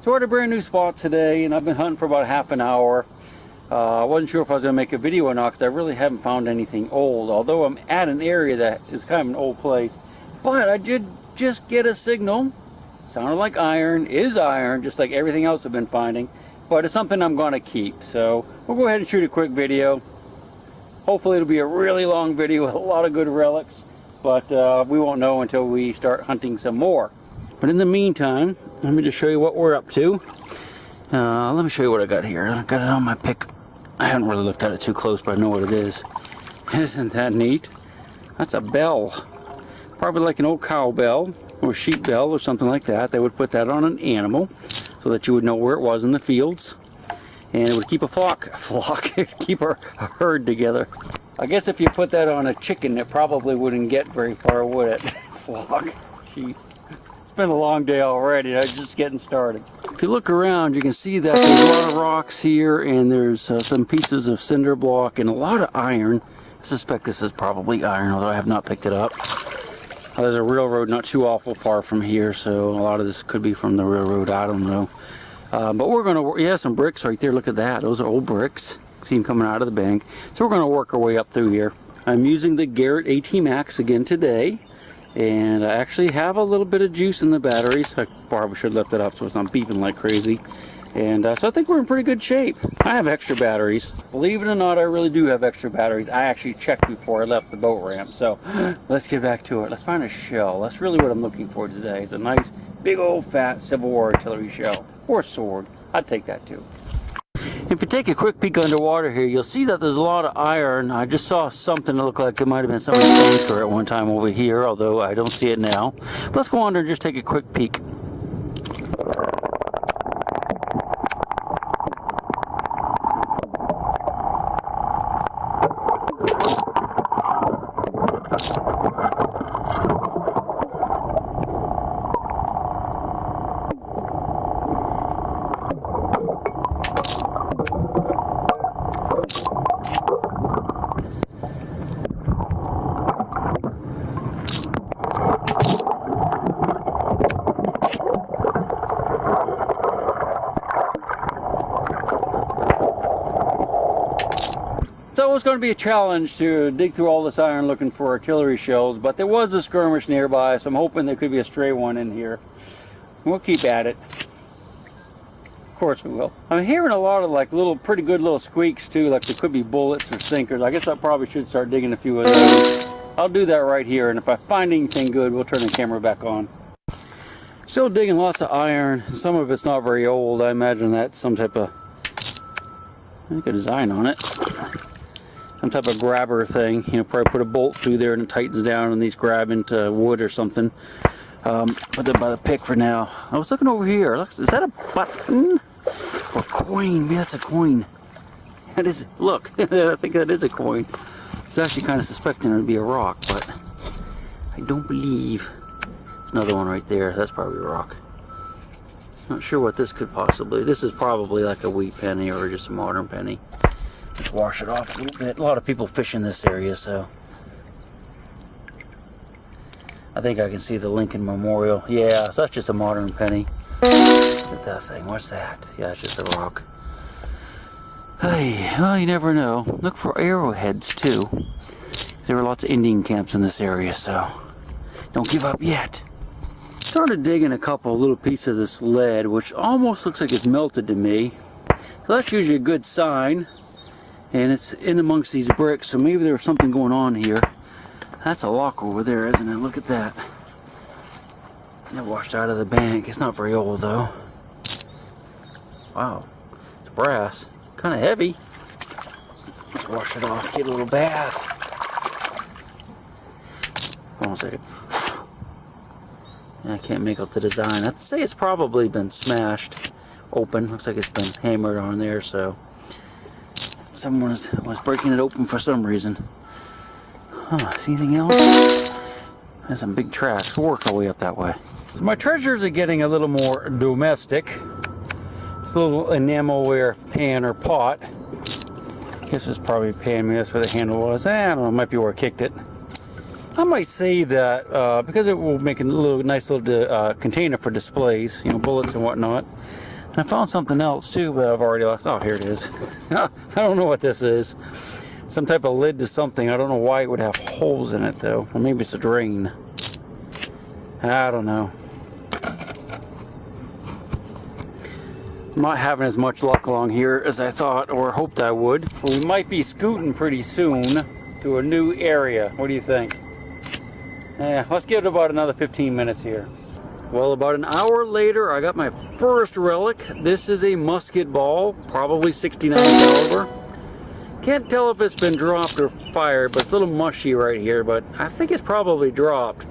So we're at a brand new spot today, and I've been hunting for about half an hour. I wasn't sure if I was going to make a video or not because I really haven't found anything old, although I'm at an area that is kind of an old place. But I did just get a signal. Sounded like iron, is iron, just like everything else I've been finding. But it's something I'm going to keep. So we'll go ahead and shoot a quick video. Hopefully it'll be a really long video with a lot of good relics. But we won't know until we start hunting some more. But in the meantime, let me just show you what we're up to. Let me show you what I got here. I got it on my pick. I haven't really looked at it too close, but I know what it is. Isn't that neat? That's a bell. Probably like an old cow bell or sheep bell or something like that. They would put that on an animal so that you would know where it was in the fields. And it would keep a keep a herd together. I guess if you put that on a chicken, it probably wouldn't get very far, would it? Flock. Jeez. It's been a long day already. I'm just getting started. If you look around, you can see that there's a lot of rocks here, and there's some pieces of cinder block and a lot of iron. I suspect this is probably iron, although I have not picked it up. There's a railroad not too awful far from here, so a lot of this could be from the railroad. I don't know. But we're going to, yeah, some bricks right there. Look at that. Those are old bricks. See them coming out of the bank. So we're going to work our way up through here. I'm using the Garrett AT Max again today. And I actually have a little bit of juice in the batteries. I probably should lift it up so it's not beeping like crazy. And so I think we're in pretty good shape. I have extra batteries. Believe it or not, I really do have extra batteries. I actually checked before I left the boat ramp. So let's get back to it. Let's find a shell. That's really what I'm looking for today. It's a nice, big old fat Civil War artillery shell. Or sword. I'd take that too. If you take a quick peek underwater here, you'll see that there's a lot of iron. I just saw something that looked like it might have been somebody's anchor at one time over here, although I don't see it now. But let's go under and just take a quick peek. So it was going to be a challenge to dig through all this iron looking for artillery shells, but there was a skirmish nearby, so I'm hoping there could be a stray one in here. We'll keep at it. Of course we will. I'm hearing a lot of like pretty good little squeaks too, like there could be bullets or sinkers. I guess I probably should start digging a few of those. I'll do that right here, and if I find anything good, we'll turn the camera back on. Still digging lots of iron. Some of it's not very old. I imagine that's some type of, I think a design on it. Some type of grabber thing, you know, probably put a bolt through there and it tightens down and these grab into wood or something. Put that by the pick for now. I was looking over here. Is that a button or coin? Yeah, that's a coin. That is. Look, I think that is a coin. I was actually kind of suspecting it would be a rock, but I don't believe. There's another one right there. That's probably a rock. Not sure what this could possibly. This is probably like a wheat penny or just a modern penny. Let's wash it off a little bit. A lot of people fish in this area, so I think I can see the Lincoln Memorial. Yeah, so that's just a modern penny. Look at that thing. What's that? Yeah, it's just a rock. Hey, well, you never know. Look for arrowheads, too. There were lots of Indian camps in this area, so don't give up yet. Started digging a couple little pieces of this lead, which almost looks like it's melted to me. So that's usually a good sign. And it's in amongst these bricks, so maybe there was something going on here. That's a lock over there, isn't it? Look at that. That washed out of the bank. It's not very old, though. Wow. It's brass. Kind of heavy. Let's wash it off. Get a little bath. Hold on a second. I can't make out the design. I'd say it's probably been smashed open. Looks like it's been hammered on there, so someone was breaking it open for some reason. Huh, see anything else? There's some big tracks. We'll work our way up that way. So my treasures are getting a little more domestic. It's a little enamelware pan or pot. I guess it's probably a pan. Maybe that's where the handle was. I don't know. It might be where I kicked it. I might say that because it will make a nice little container for displays, you know, bullets and whatnot, I found something else too, but I've already lost. Oh, here it is. I don't know what this is. Some type of lid to something. I don't know why it would have holes in it though. Or maybe it's a drain. I don't know. I'm not having as much luck along here as I thought or hoped I would. But we might be scooting pretty soon to a new area. What do you think? Yeah, let's give it about another 15 minutes here. Well, about an hour later, I got my first relic. This is a musket ball, probably 69 caliber. Can't tell if it's been dropped or fired, but it's a little mushy right here, but I think it's probably dropped.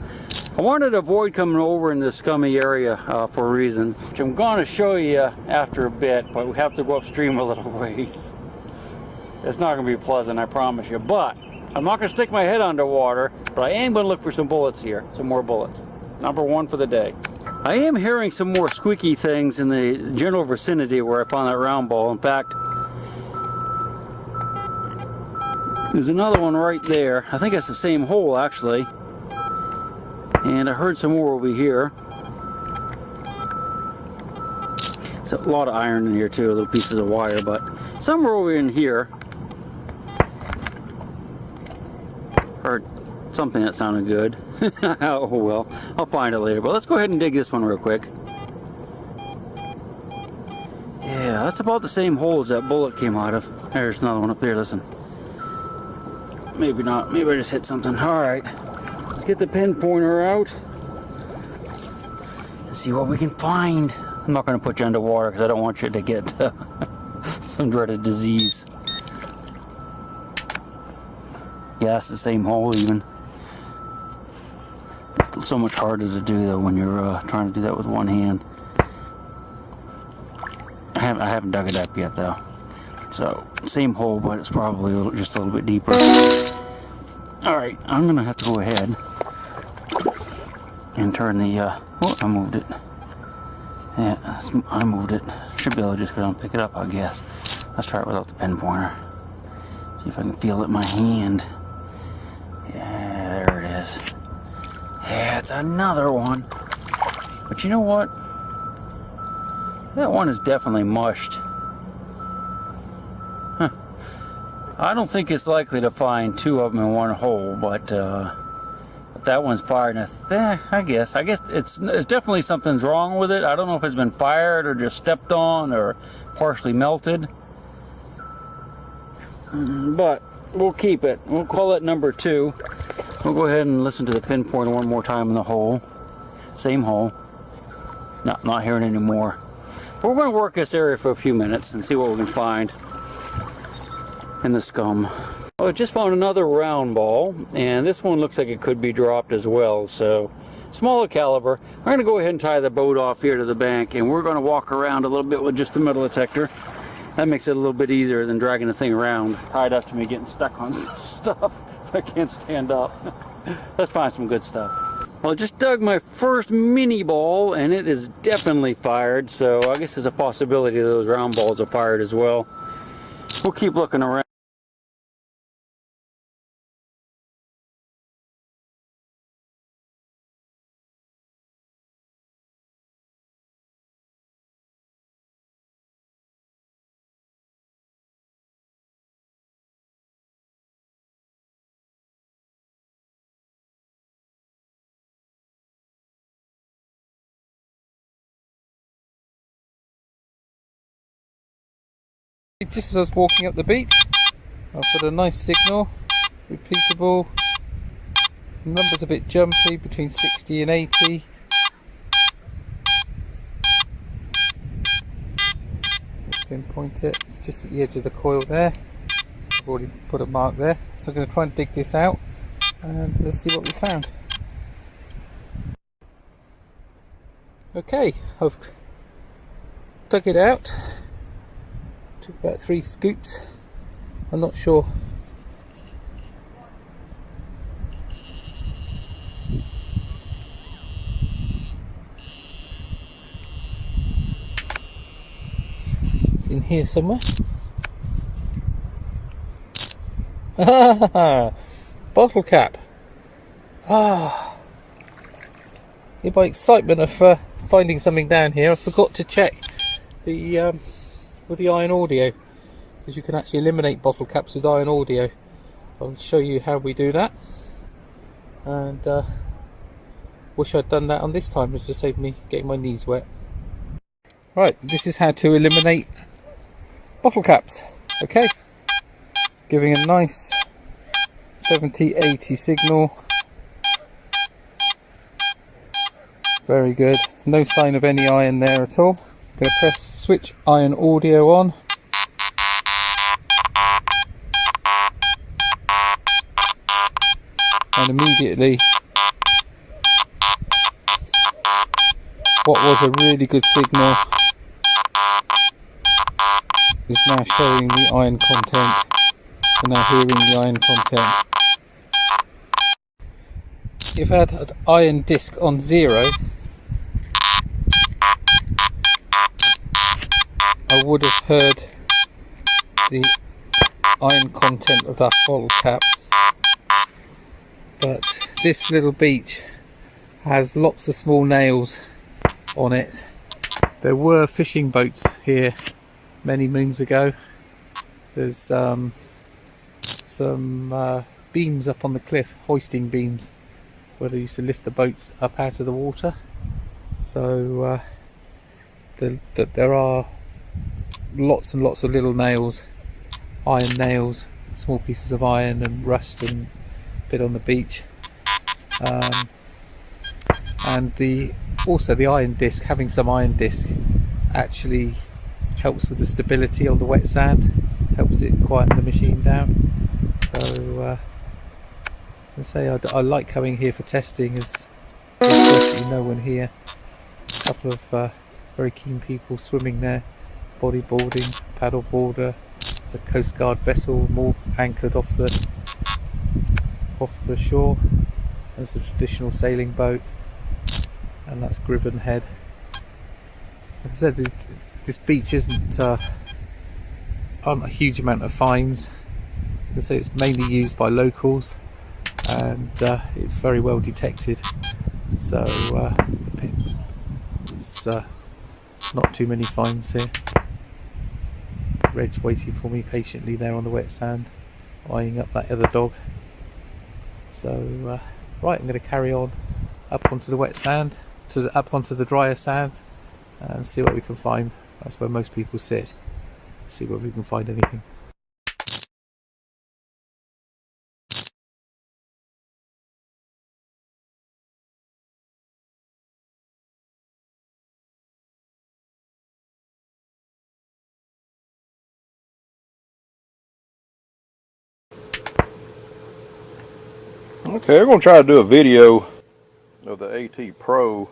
I wanted to avoid coming over in this scummy area for a reason, which I'm going to show you after a bit, but we have to go upstream a little ways. It's not going to be pleasant, I promise you, but I'm not going to stick my head underwater, but I am going to look for some bullets here, some more bullets. Number one for the day. I am hearing some more squeaky things in the general vicinity where I found that round ball. In fact, there's another one right there. I think that's the same hole actually. And I heard some more over here. There's a lot of iron in here too, little pieces of wire, but somewhere over in here, heard something that sounded good. Oh well, I'll find it later. But let's go ahead and dig this one real quick. Yeah, that's about the same hole as that bullet came out of. There's another one up there, listen. Maybe not, maybe I just hit something. Alright, let's get the pinpointer out. Let's see what we can find. I'm not going to put you underwater because I don't want you to get some dreaded disease. Yeah, it's the same hole even. It's so much harder to do though when you're trying to do that with one hand. I haven't dug it up yet though. So, same hole, but it's probably just a little bit deeper. Alright, I'm going to have to go ahead and turn the, oh, I moved it. Yeah, I moved it. Should be able to just go down and pick it up, I guess. Let's try it without the pinpointer. See if I can feel it in my hand. Yeah, there it is. Yeah, it's another one. But you know what? That one is definitely mushed. Huh. I don't think it's likely to find two of them in one hole, but that one's fired. And I guess it's definitely something's wrong with it. I don't know if it's been fired or just stepped on or partially melted. But we'll keep it. We'll call it number 2. We'll go ahead and listen to the pinpointer one more time in the hole. Same hole. No, not hearing any more. But we're going to work this area for a few minutes and see what we can find in the scum. Well, I just found another round ball, and this one looks like it could be dropped as well. So, smaller caliber. We're going to go ahead and tie the boat off here to the bank, and we're going to walk around a little bit with just the metal detector. That makes it a little bit easier than dragging the thing around, tied up to me getting stuck on stuff, so I can't stand up. Let's find some good stuff. Well, I just dug my first mini ball, and it is definitely fired, so I guess there's a possibility that those round balls are fired as well. We'll keep looking around. Just as I was walking up the beach, I've got a nice signal, repeatable. The number's a bit jumpy, between 60 and 80. Let's pinpoint it. It's just at the edge of the coil there. I've already put a mark there, so I'm going to try and dig this out and let's see what we found. Okay, I've dug it out. Took about 3 scoops. I'm not sure. In here somewhere. Bottle cap. In my excitement of finding something down here, I forgot to check the with the iron audio, because you can actually eliminate bottle caps with iron audio. I'll show you how we do that, and wish I'd done that on this time, just to save me getting my knees wet. Right, this is how to eliminate bottle caps. Okay, giving a nice 70-80 signal. Very good, no sign of any iron there at all. I'm going to press switch iron audio on. And immediately, what was a really good signal is now showing the iron content. We're now hearing the iron content. If I had an iron disc on 0, I would have heard the iron content of that bottle cap. But this little beach has lots of small nails on it. There were fishing boats here many moons ago. There's some beams up on the cliff, hoisting beams, where they used to lift the boats up out of the water. So there are lots and lots of little nails, iron nails, small pieces of iron and rust and bit on the beach. And also the iron disc, having some iron disc actually helps with the stability on the wet sand, helps it quieten the machine down. So I say I like coming here for testing, as there's virtually no one here. A couple of very keen people swimming there, bodyboarding, paddleboarder. There's a Coast Guard vessel more anchored off the shore. There's a traditional sailing boat, and that's Gribben Head. Like I said, this beach aren't a huge amount of fines. Like I say, it's mainly used by locals, and it's very well detected. So it's not too many fines here. Reg waiting for me patiently there on the wet sand, eyeing up that other dog. So right, I'm going to carry on up onto the wet sand, up onto the drier sand, and see what we can find. That's where most people sit. See whether we can find anything. Okay, we're going to try to do a video of the AT Pro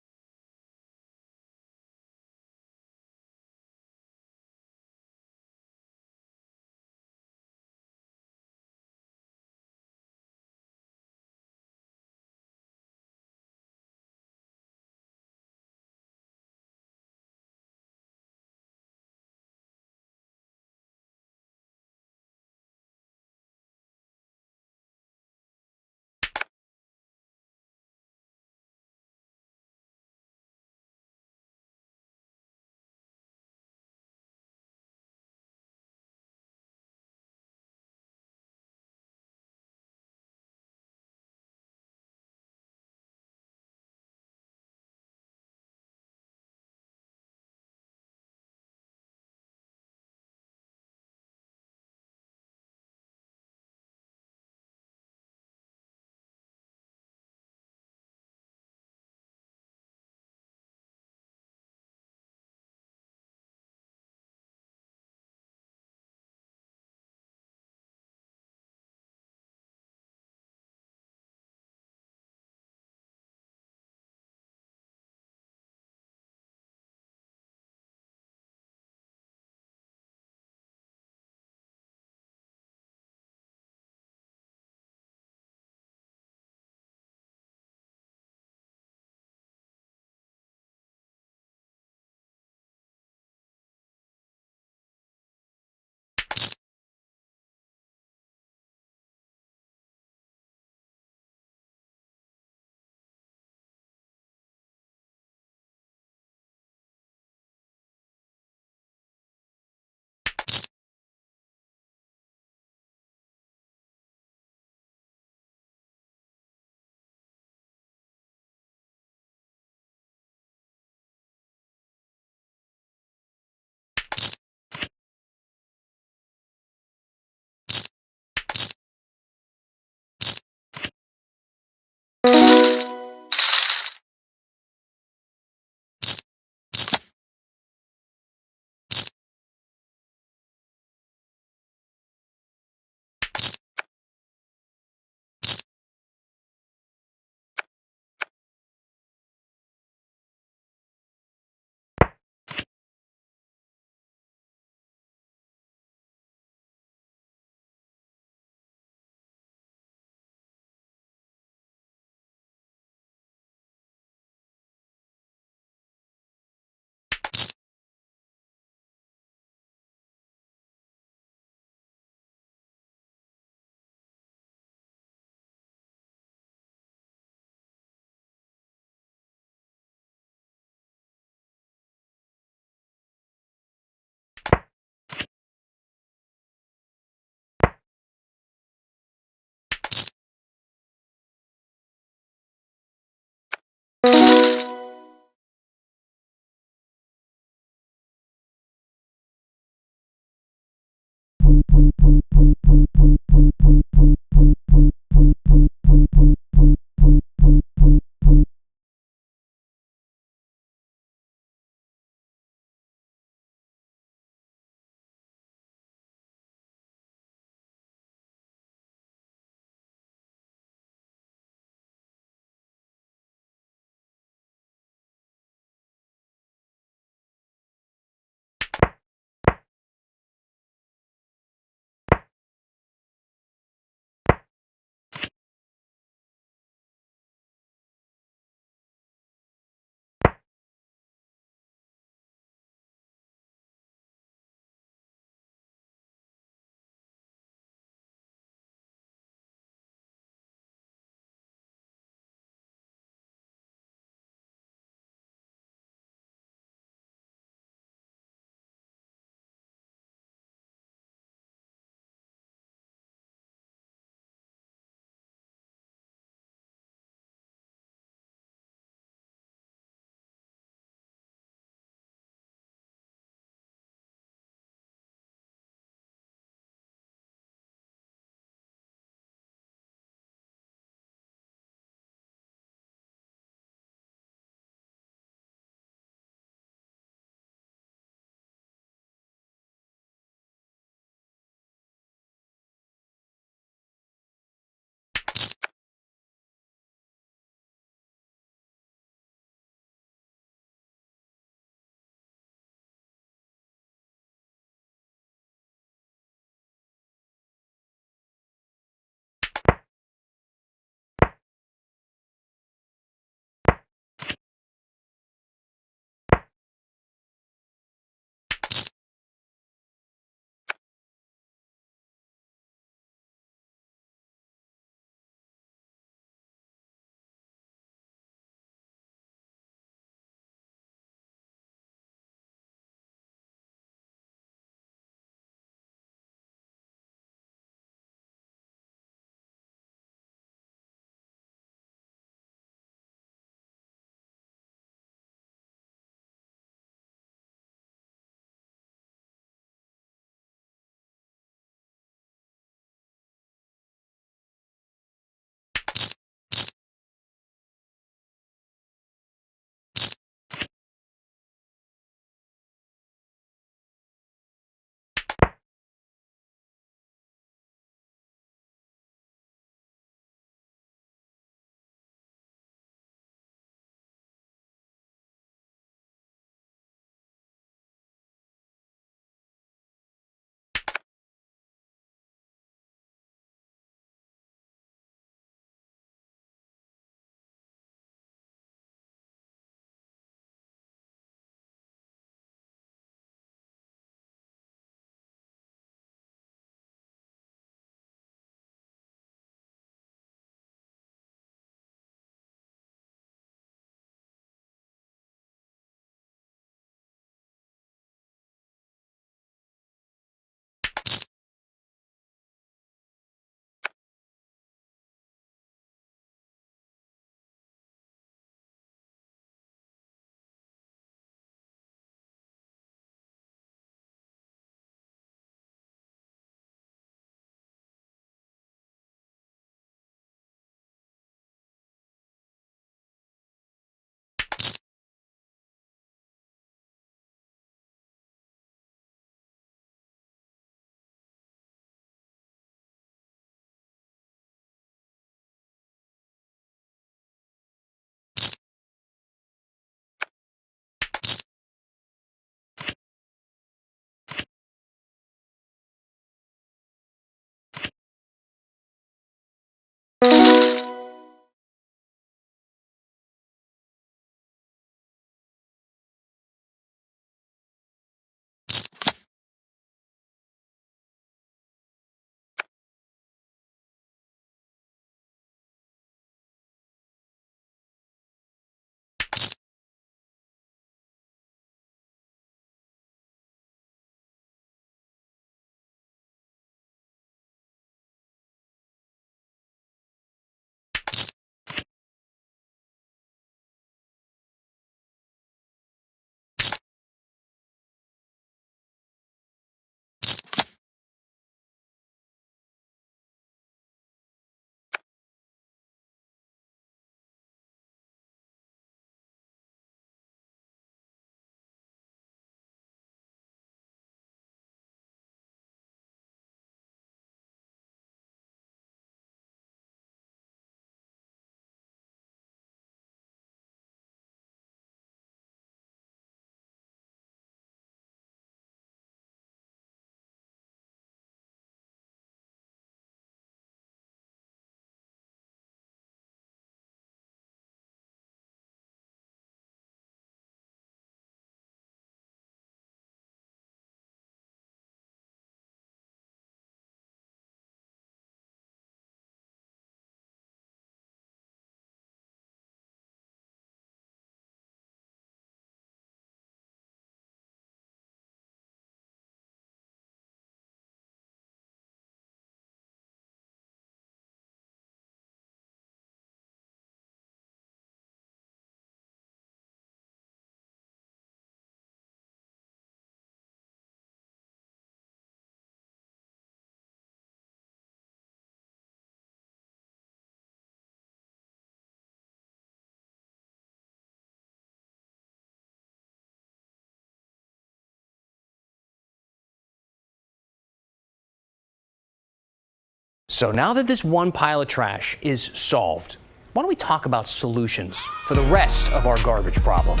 So now that this one pile of trash is solved, why don't we talk about solutions for the rest of our garbage problems?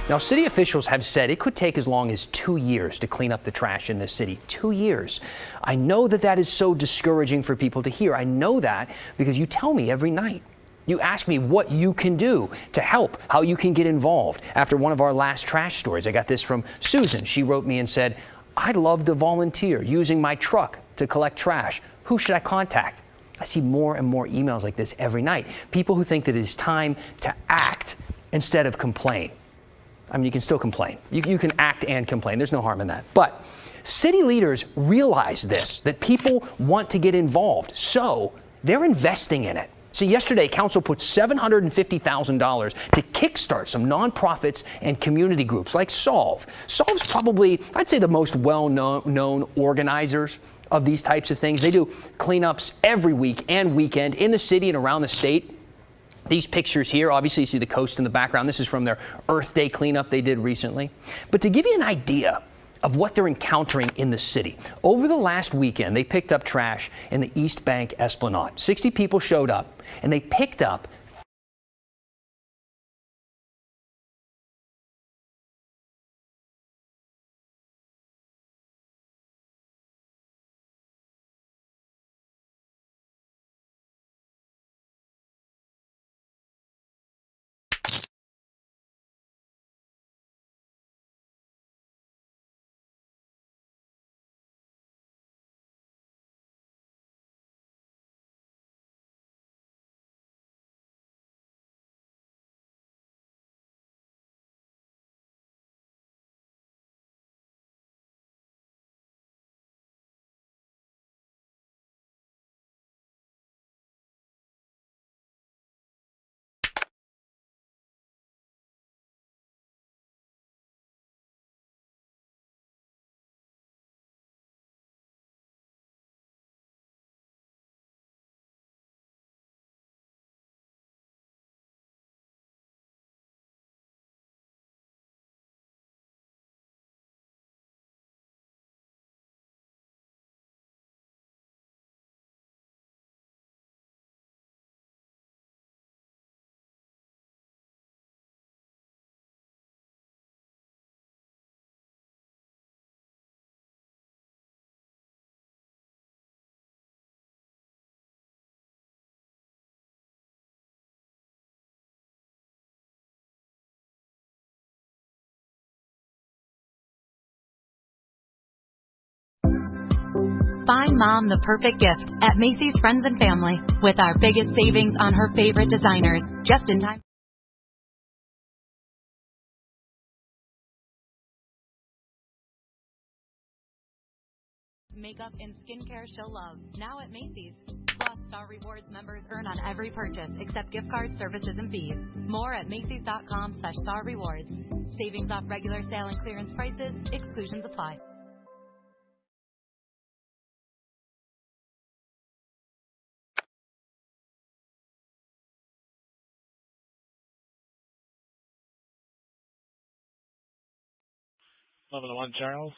Now, city officials have said it could take as long as 2 years to clean up the trash in this city. 2 years. I know that that is so discouraging for people to hear. I know that because you tell me every night. You ask me what you can do to help, how you can get involved. After one of our last trash stories, I got this from Susan. She wrote me and said, I'd love to volunteer using my truck to collect trash. Who should I contact? I see more and more emails like this every night. People who think that it is time to act instead of complain. I mean, you can still complain. You can act and complain. There's no harm in that. But city leaders realize this, that people want to get involved. So they're investing in it. So yesterday, council put $750,000 to kickstart some nonprofits and community groups like Solve. Solve's probably, I'd say, the most well-known organizers of these types of things. They do cleanups every week and weekend in the city and around the state. These pictures here, obviously you see the coast in the background. This is from their Earth Day cleanup they did recently. But to give you an idea of what they're encountering in the city, over the last weekend, they picked up trash in the East Bank Esplanade. 60 people showed up, and they picked up Find Mom the perfect gift at Macy's Friends and Family with our biggest savings on her favorite designers, just in time. Makeup and skincare she'll love, now at Macy's. Plus, Star Rewards members earn on every purchase except gift cards, services, and fees. More at Macys.com/Star Rewards. Savings off regular sale and clearance prices. Exclusions apply. Level 1, Charles.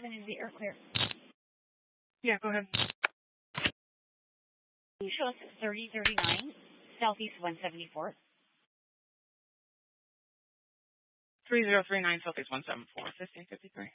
Is the air clear? Yeah, go ahead. Show us 3039. Southeast 174th. 3039 Southeast 174, 1553.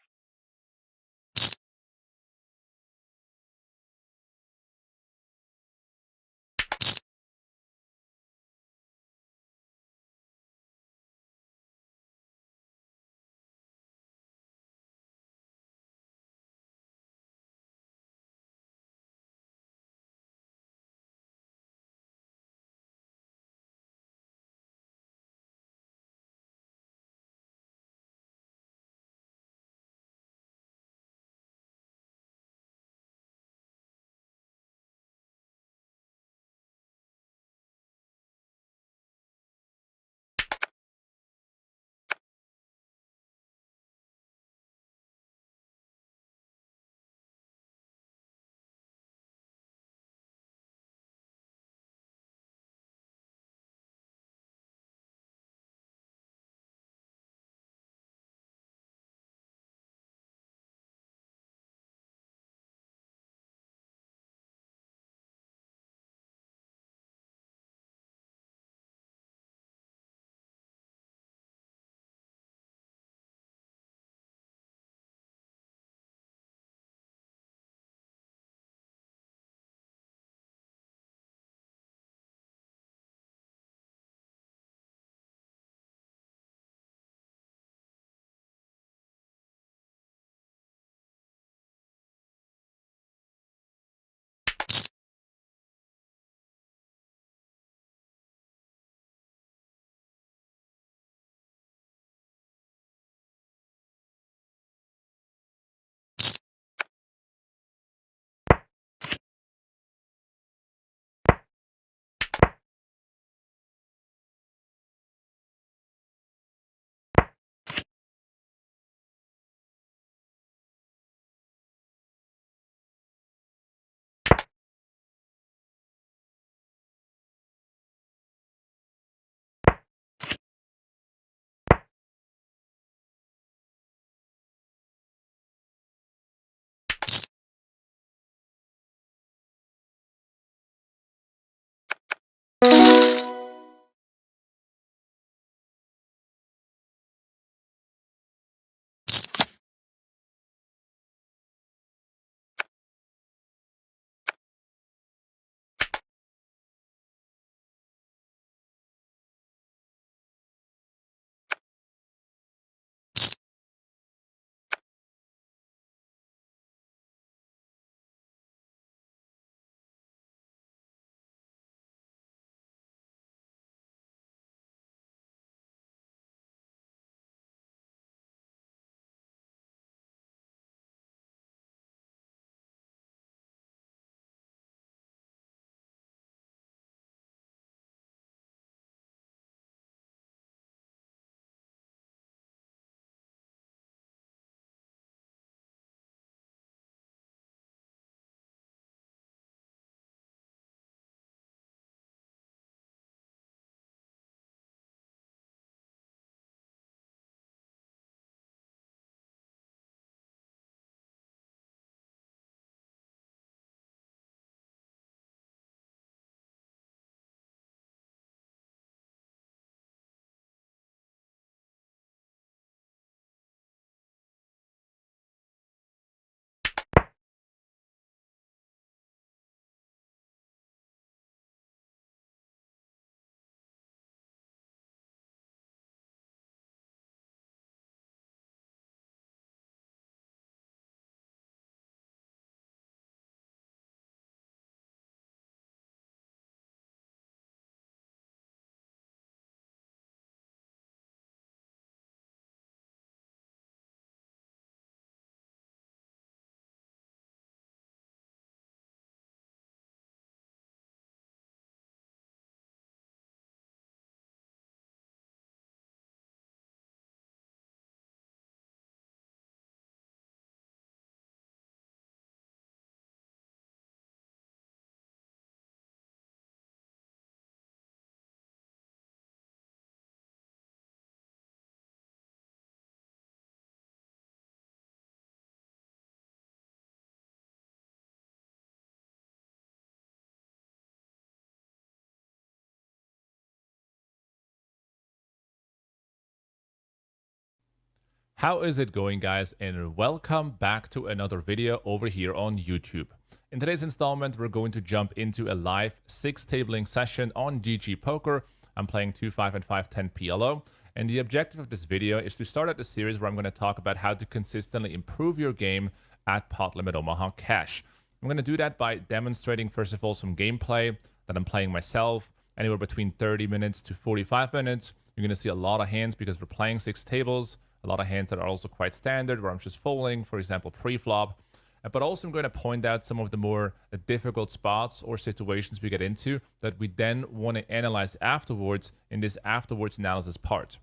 How is it going, guys, and welcome back to another video over here on YouTube. In today's installment, we're going to jump into a live 6-tabling session on GG Poker. I'm playing 2-5 and 5-10 PLO, and the objective of this video is to start out a series where I'm going to talk about how to consistently improve your game at Pot Limit Omaha Cash. I'm going to do that by demonstrating, first of all, some gameplay that I'm playing myself, anywhere between 30 minutes to 45 minutes. You're going to see a lot of hands because we're playing 6 tables. A lot of hands that are also quite standard, where I'm just folding, for example, pre-flop. But also I'm going to point out some of the more difficult spots or situations we get into that we then want to analyze afterwards in this afterwards analysis part.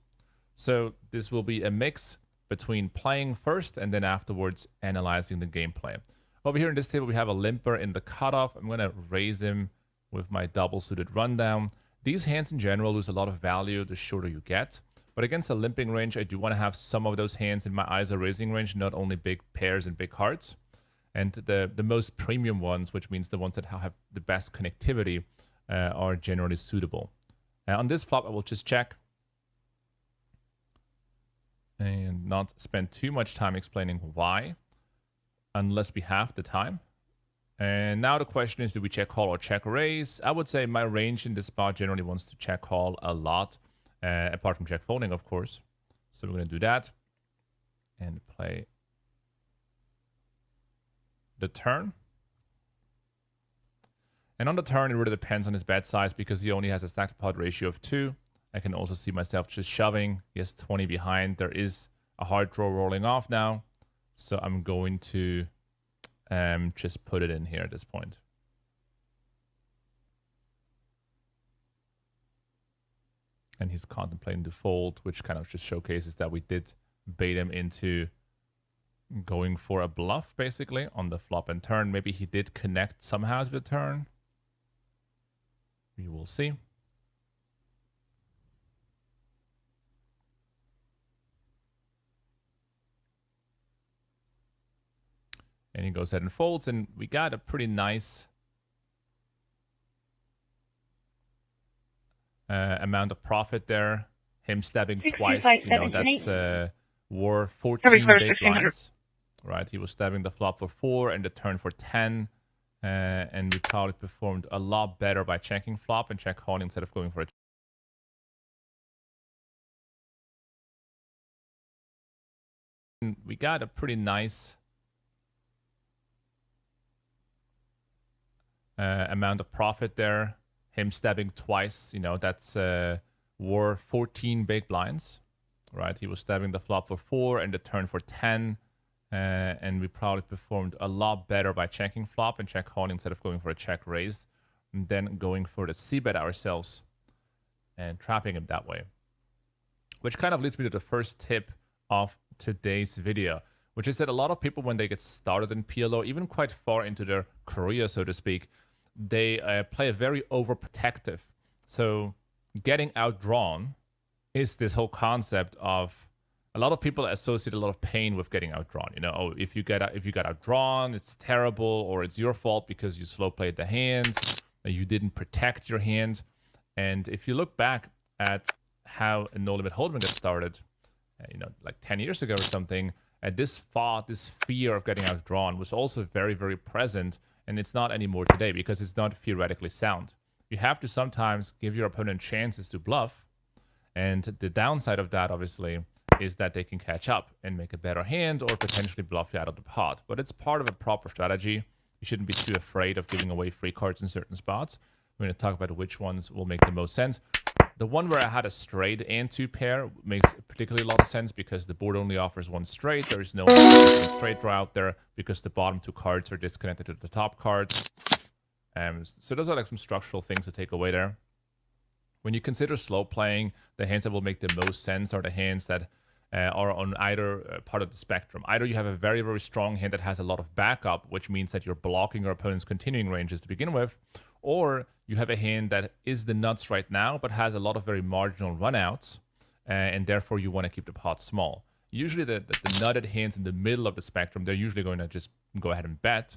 So this will be a mix between playing first and then afterwards analyzing the gameplay. Over here in this table, we have a limper in the cutoff. I'm going to raise him with my double suited rundown. These hands in general lose a lot of value the shorter you get. But against a limping range, I do want to have some of those hands in my ISO raising range, not only big pairs and big hearts. And the most premium ones, which means the ones that have the best connectivity, are generally suitable. On this flop, I will just check and not spend too much time explaining why, unless we have the time. And now the question is, do we check call or check raise? I would say my range in this spot generally wants to check call a lot. Apart from check folding, of course. So we're going to do that and play the turn. And on the turn, it really depends on his bet size because he only has a stack to pot ratio of 2. I can also see myself just shoving. He has 20 behind. There is a hard draw rolling off now. So I'm going to just put it in here at this point. And he's contemplating the fold, which kind of just showcases that we did bait him into going for a bluff, basically, on the flop and turn. Maybe he did connect somehow to the turn. We will see. And he goes ahead and folds, and we got a pretty nice amount of profit there. Him stabbing twice, you know, that's war 14 big blinds, right? He was stabbing the flop for 4 and the turn for 10, and we probably performed a lot better by checking flop and check calling instead of going for a. And we got a pretty nice amount of profit there. Him stabbing twice, you know, that's war 14 big blinds, right? He was stabbing the flop for 4 and the turn for 10, and we probably performed a lot better by checking flop and check calling instead of going for a check raised, and then going for the c-bet ourselves and trapping him that way. Which kind of leads me to the first tip of today's video, which is that a lot of people, when they get started in PLO, even quite far into their career, so to speak, they play a very overprotective. So getting outdrawn is this whole concept of a lot of people associate a lot of pain with getting outdrawn. You know, oh, if you got outdrawn, it's terrible, or it's your fault because you slow played the hand, you didn't protect your hand. And if you look back at how a no limit hold'em got started, you know, like 10 years ago or something, this fear of getting outdrawn was also very, very present. And it's not anymore today because it's not theoretically sound. You have to sometimes give your opponent chances to bluff. And the downside of that, obviously, is that they can catch up and make a better hand or potentially bluff you out of the pot. But it's part of a proper strategy. You shouldn't be too afraid of giving away free cards in certain spots. We're going to talk about which ones will make the most sense. The one where I had a straight and 2 pair makes particularly a lot of sense because the board only offers 1 straight. There is no straight draw out there because the bottom 2 cards are disconnected to the top cards. So those are like some structural things to take away there. When you consider slow playing, the hands that will make the most sense are the hands that are on either part of the spectrum. Either you have a very, very strong hand that has a lot of backup, which means that you're blocking your opponent's continuing ranges to begin with, or you have a hand that is the nuts right now, but has a lot of very marginal runouts, and therefore you want to keep the pot small. Usually the nutted hands in the middle of the spectrum, they're usually going to just go ahead and bet,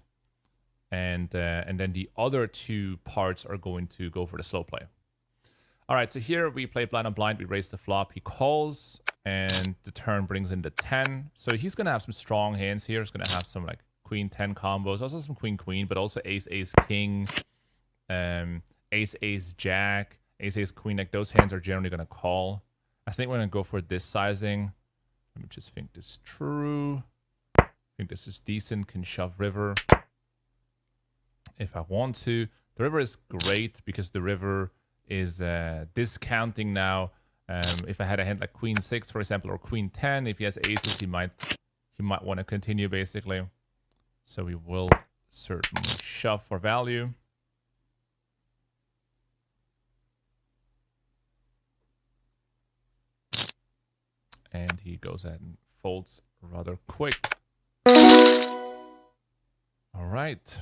and then the other 2 parts are going to go for the slow play. All right, so here we play blind on blind. We raise the flop. He calls, and the turn brings in the 10. So he's going to have some strong hands here. He's going to have some like queen 10 combos, also some queen queen, but also ace ace king, ace ace jack, ace ace queen. Like those hands are generally going to call. I think we're going to go for this sizing. Let me just think this true. I think this is decent. Can shove river if I want to. The river is great because the river is discounting now. If I had a hand like queen 6, for example, or queen 10, if he has aces, he might want to continue basically. So we will certainly shove for value. And he goes ahead and folds rather quick. All right.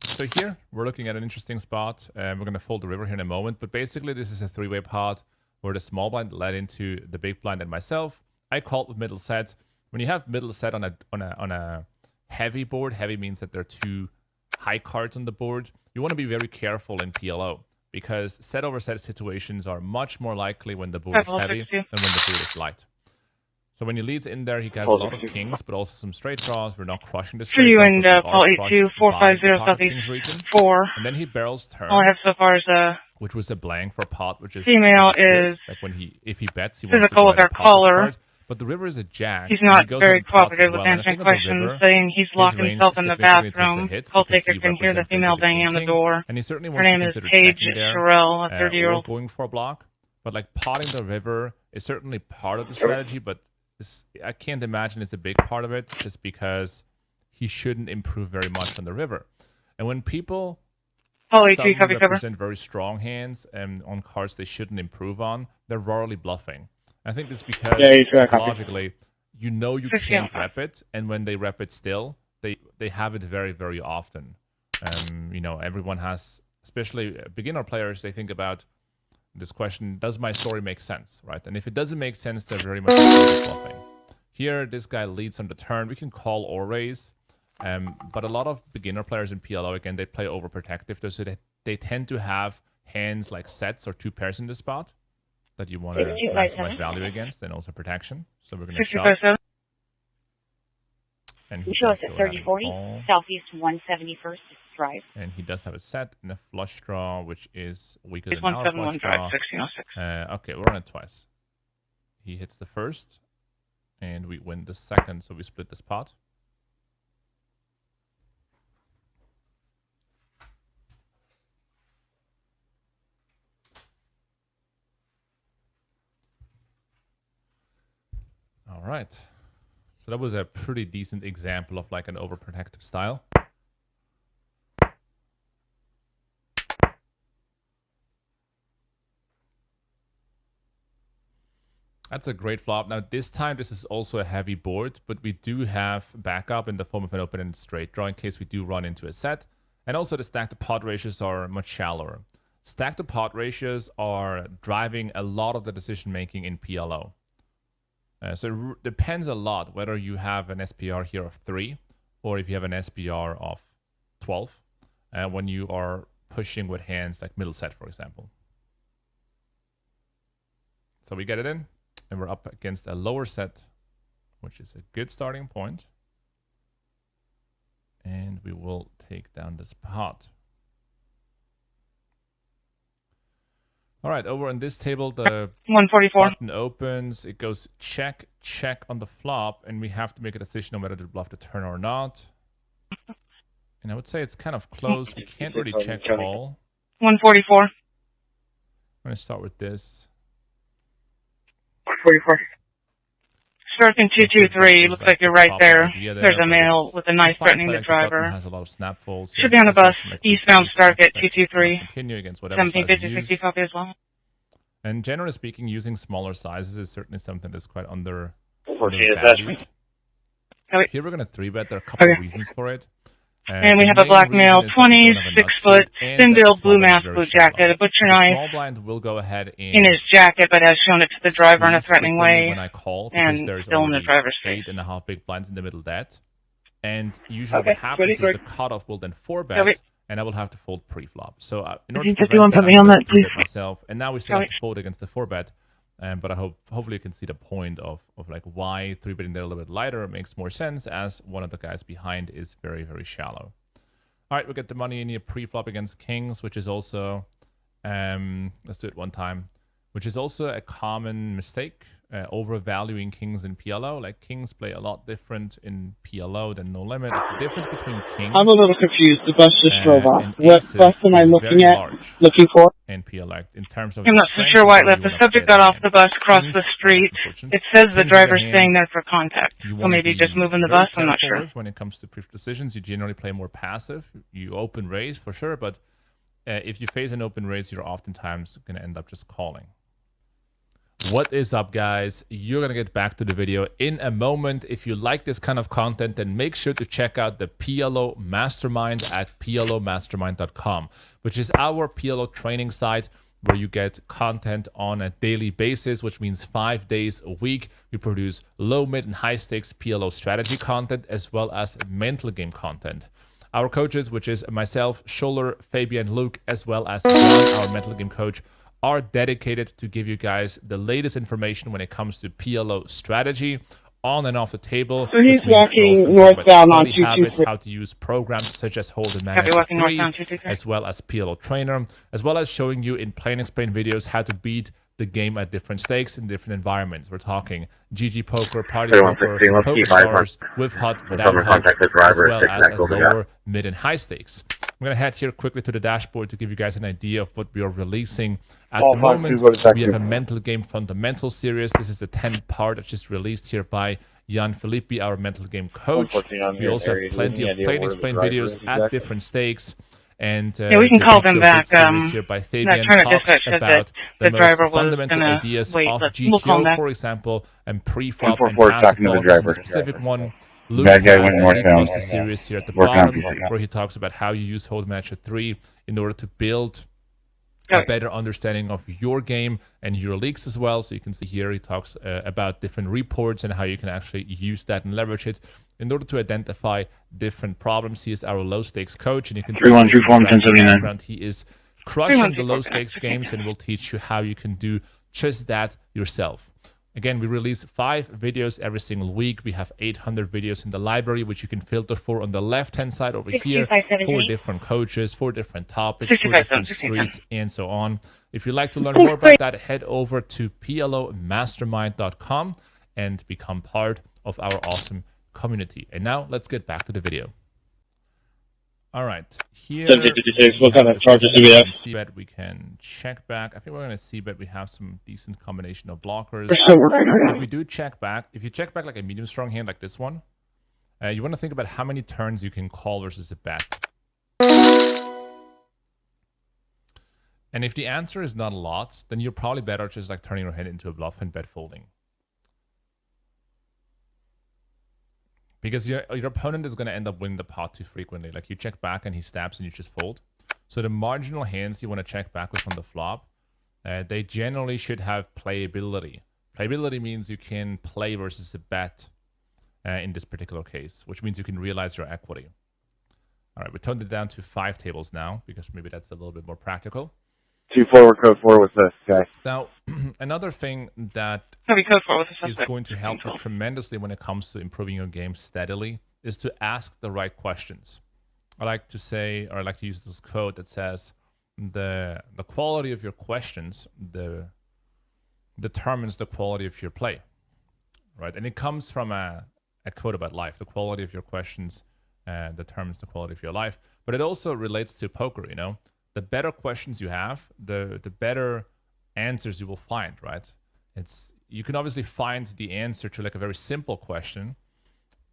So here, we're looking at an interesting spot. We're going to fold the river here in a moment. But basically, this is a three-way pot where the small blind led into the big blind and myself. I called with middle set. When you have middle set on a heavy board, heavy means that there are two high cards on the board. You want to be very careful in PLO because set over set situations are much more likely when the board is heavy than when the board is light. So when he leads in there, he has a lot of kings, but also some straight draws. We're not crushing the straight draws. For you and POL8 450 Southeast 4. And then he barrels turn. All I have so far is a which was a blank for pot, which is female is is like when if he bets, he wants to physical go with ahead our and pop his caller. card. But the river is a jack. He's not he goes very and pots cooperative as with well. And I answering think on the questions, river, saying he's locked his range himself in the significantly takes a bathroom. hit Call because taker he can hear the represents female basically banging on the king, door. and he certainly Her wants to name is consider Paige checking there. Sherrill, a Or 30-year-old. going for a block. But like potting the river is certainly part of the strategy, but I can't imagine it's a big part of it just because he shouldn't improve very much on the river. And when people suddenly represent very strong hands and on cards they shouldn't improve on, they're rarely bluffing. I think this is because psychologically, you know you can't rep it, and when they rep it still, they have it very, very often. You know, everyone has, especially beginner players, they think about this question, does my story make sense, right? And if it doesn't make sense, they're very much bluffing. Here, this guy leads on the turn. We can call or raise. But a lot of beginner players in PLO, again, they play overprotective, so they tend to have hands like sets or two pairs in the spot that you want to maximize value against, and also protection. So we're going to shove. And he show us at 3040, Southeast 171st Drive. And he does have a set and a flush draw, which is weaker than our flush draw. Okay, we'll run it twice. He hits the first, and we win the second, so we split this pot. All right. So that was a pretty decent example of like an overprotective style. That's a great flop. Now this time this is also a heavy board, but we do have backup in the form of an open and straight draw in case we do run into a set. And also the stack to pot ratios are much shallower. Stack to pot ratios are driving a lot of the decision making in PLO. So it depends a lot whether you have an SPR here of 3 or if you have an SPR of 12 when you are pushing with hands like middle set, for example. So we get it in, and we're up against a lower set, which is a good starting point. And we will take down this pot. All right, over on this table, the 144 button opens. It goes check, check on the flop, and we have to make a decision on whether to bluff the turn or not. And I would say it's kind of close. We can't really check call. 144. I'm going to start with this. 144. Starting 223. Looks like you're right there. There's a male with a knife threatening the driver. Has a lot of snap folds. Should be on the bus. Eastbound Stark at 223. Continue against whatever 1750 copy as well. And generally speaking, using smaller sizes is certainly something that's quite undervalued. Here we're going to 3-bet. There are a couple of reasons for it. And we have a black male, 20, 6 foot, thin build, blue mask, blue jacket, a butcher knife small blind will go ahead in his jacket, but has shown it to the driver in a threatening way. When I call, and there's still in the driver's face. 8.5 big blinds in the middle dead. And usually what happens is the cutoff will then 4-bet, and I will have to fold pre-flop. So in order to prevent that, I'm going to 3-bet myself. And now we still have to fold against the 4-bet. But I hopefully you can see the point of like why 3-betting there a little bit lighter makes more sense, as one of the guys behind is very, very shallow. All right, we get the money in here pre-flop against kings, which is also, let's do it one time, which is also a common mistake, overvaluing kings in PLO. Like, kings play a lot different in PLO than No Limit. Like, the difference between kings, I'm a little confused. The bus just drove off. and What aces bus am I is looking very at? large Looking for? in PLO, like, in terms of I'm the not so strength sure of why where it left. you The wanna subject play got off game. the bus, crossed the Kings, street. unfortunate. It says the Kings, on driver's hand, staying there for contact. you So wanna maybe be just moving the very bus, I'm not careful sure. with when it comes to pre-flop decisions. You generally play more passive. You open raise for sure, but if you face an open raise, you're oftentimes going to end up just calling. What is up, guys? You're going to get back to the video in a moment. If you like this kind of content, then make sure to check out the PLO Mastermind at PLOmastermind.com, which is our PLO training site where you get content on a daily basis, which means 5 days a week. We produce low, mid, and high stakes PLO strategy content, as well as mental game content. Our coaches, which is myself, Scholler, Fabian, Luke, as well as John, our mental game coach, are dedicated to give you guys the latest information when it comes to PLO strategy on and off the table. So he's walking northbound on 223. How to use programs such as Hold'em Happy walking Manager 3, northbound 223. as well as PLO Trainer, as well as showing you in plain explain videos how to beat the game at different stakes in different environments. We're talking GG poker, party poker, poker stars, with HUD, without HUD, as well as at lower, mid, and high stakes. I'm going to head here quickly to the dashboard to give you guys an idea of what we are releasing at the moment. We have a mental game fundamental series. This is the 10th part that's just released here by Jan Filippi, our mental game coach. We also have plenty of plain explain videos at different stakes. And yeah, we can call them back. Here by Fabian talks about the most fundamental ideas of GTO, for example, and pre-flop and passive ball. The specific one. Luke has a series here at the bottom where he talks about how you use Hold'em Manager 3 in order to build a better understanding of your game and your leagues as well. So you can see here he talks about different reports and how you can actually use that and leverage it in order to identify different problems. He is our low stakes coach, and you can see background, he is crushing the low stakes games and will teach you how you can do just that yourself. Again, we release 5 videos every single week. We have 800 videos in the library, which you can filter for on the left-hand side over here, 4 different coaches, 4 different topics, 4 different streets, and so on. If you'd like to learn more about that, head over to PLOmastermind.com and become part of our awesome community. And now let's get back to the video. All right, here, what kind of charges do we have? C-bet, we can check back. I think we're going to C-bet. We have some decent combination of blockers. If we do check back, if you check back like a medium strong hand like this one, you want to think about how many turns you can call versus a bet. And if the answer is not a lot, then you're probably better just like turning your hand into a bluff and bet folding. Because your opponent is going to end up winning the pot too frequently. Like, you check back and he stabs and you just fold. So the marginal hands you want to check back with on the flop, they generally should have playability. Playability means you can play versus a bet in this particular case, which means you can realize your equity. All right, we toned it down to 5 tables now because maybe that's a little bit more practical. 2 forward, code 4 with this guy. Now, another thing that is going to help you tremendously when it comes to improving your game steadily is to ask the right questions. I like to say, or I like to use this quote that says, the quality of your questions determines the quality of your play, right? And it comes from a quote about life. The quality of your questions determines the quality of your life. But it also relates to poker, you know? The better questions you have, the better answers you will find, right? You can obviously find the answer to like a very simple question,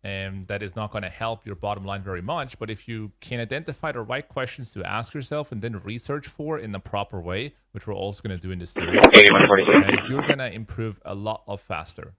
and that is not going to help your bottom line very much. But if you can identify the right questions to ask yourself and then research for in the proper way, which we're also going to do in this series, you're going to improve a lot faster.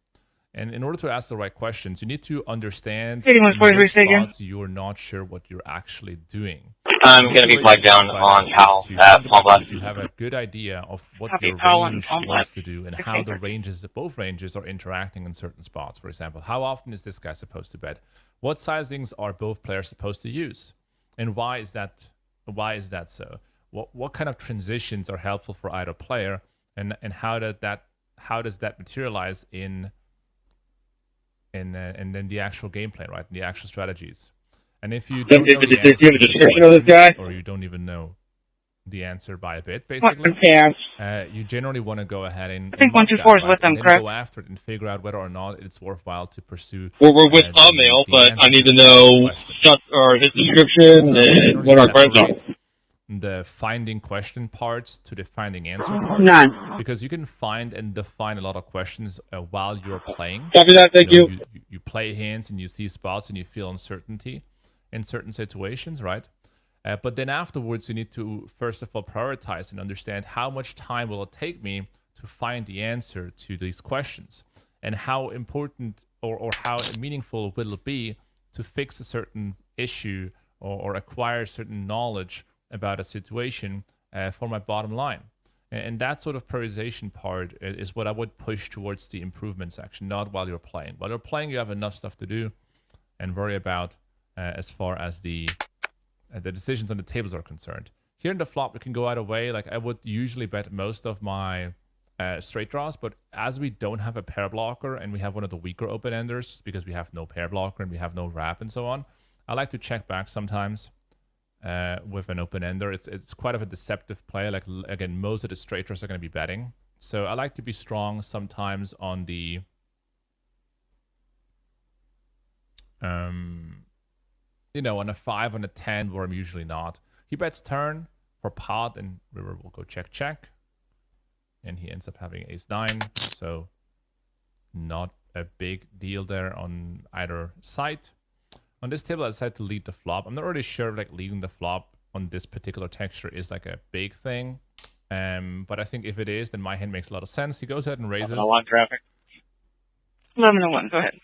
And in order to ask the right questions, you need to understand which spots you're not sure what you're actually doing. I'm going to be plugged down on PAL at POL8. You have a good idea of what your range wants to do and how the ranges, both ranges, are interacting in certain spots. For example, how often is this guy supposed to bet? What sizings are both players supposed to use? And why is that so? What kind of transitions are helpful for either player? And how that how does that materialize in then the actual gameplay, right? The actual strategies. And if you don't know the answer to description of this guy? or you don't even know the answer by a bit, basically, you generally want to go ahead and I think 124 is with them, and correct? go after it and figure out whether or not it's worthwhile to pursue. Well, we're with thumbnail, but I need to know or his description and what our questions are. The finding question parts to the finding answer parts. None. Because you can find and define a lot of questions while you're playing. Copy that, thank you. You play hands and you see spots and you feel uncertainty in certain situations, right? But then afterwards, you need to, first of all, prioritize and understand how much time will it take me to find the answer to these questions, and how important or how meaningful will it be to fix a certain issue or acquire certain knowledge about a situation for my bottom line. And that sort of prioritization part is what I would push towards the improvement section, not while you're playing. While you're playing, you have enough stuff to do and worry about as far as the decisions on the tables are concerned. Here in the flop, we can go either way. Like, I would usually bet most of my straight draws, but as we don't have a pair blocker and we have one of the weaker open enders because we have no pair blocker and we have no wrap and so on, I like to check back sometimes with an open ender. It's quite of a deceptive play. Like, again, most of the straight draws are going to be betting, so I like to be strong sometimes on the you know, on a 5, on a 10, where I'm usually not. He bets turn for pot, and river will go check check, and he ends up having ace-9, so not a big deal there on either side. On this table, I decided to lead the flop. I'm not really sure if, like, leading the flop on this particular texture is like a big thing, but I think if it is, then my hand makes a lot of sense. He goes ahead and raises. 11-1, go ahead.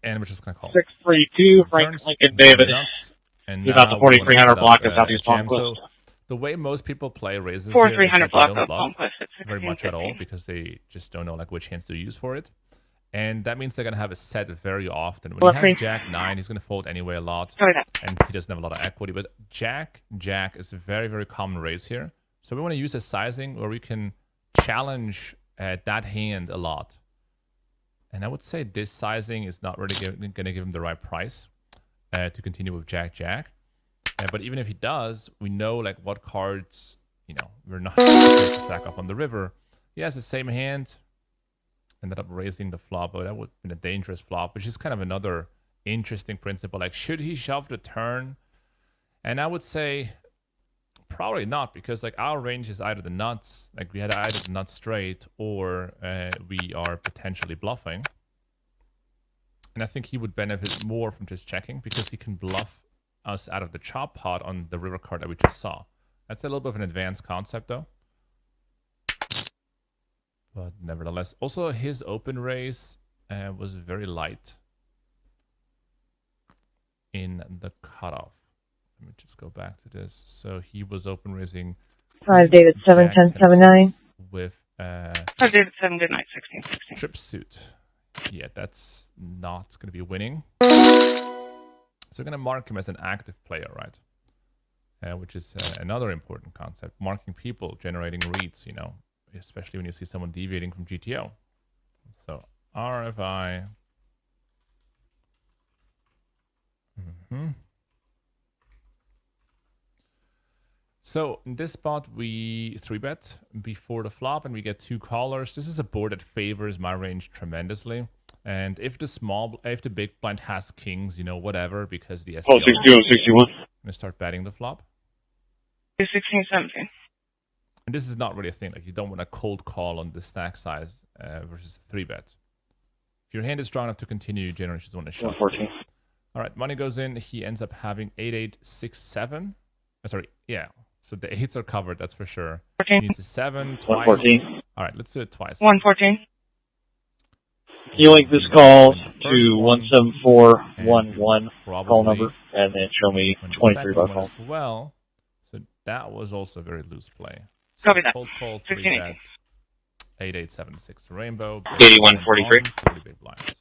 And we're just gonna call 632 Frank Lincoln David. And he's got the 4300 block of Southeast Palm So the way most people play raises 4300 block of Palm Quest very much at all, because they just don't know like which hands to use for it, and that means they're gonna have a set very often. When he has Jack-9, he's gonna fold anyway a lot, and he doesn't have a lot of equity. But Jack is a very, very common raise here, so we want to use a sizing where we can challenge that hand a lot. And I would say this sizing is not really going to give him the right price to continue with Jack-Jack. But even if he does, we know like what cards, you know, we're not going to stack up on the river. He has the same hand. Ended up raising the flop, but that would have been a dangerous flop, which is kind of another interesting principle. Like, should he shove the turn? And I would say probably not, because like our range is either the nuts, like we had either the nuts straight, or we are potentially bluffing. And I think he would benefit more from just checking, because he can bluff us out of the chop pot on the river card that we just saw. That's a little bit of an advanced concept though. But nevertheless, also his open raise was very light in the cutoff. Let me just go back to this. So he was open raising 5 David 7-10-7-9 with 5 David 7, good night, 16-16. trip suit. Yeah, that's not going to be winning. So we're going to mark him as an active player, right? Which is another important concept. Marking people, generating reads, you know, especially when you see someone deviating from GTO. So RFI. So in this spot, we 3-bet before the flop, and we get 2 callers. This is a board that favors my range tremendously. And if the big blind has kings, you know, whatever, because the SPL, 61. I'm gonna start betting the flop. 16-17. And this is not really a thing. Like, you don't want a cold call on the stack size versus 3-bet. If your hand is strong enough to continue, you generally just want to shove. 114. All right, money goes in. He ends up having 8-8-6-7. Sorry, yeah. So the 8s are covered, that's for sure. 14. He needs a 7 twice. 114. All right, let's do it twice. 114. Can you link this call to 17411 call number, and then show me 23 by phone? As well. So that was also a very loose play. So Copy that. Cold call, 3-bet, 8-8-7-6 rainbow. 81-43. 40 big blinds.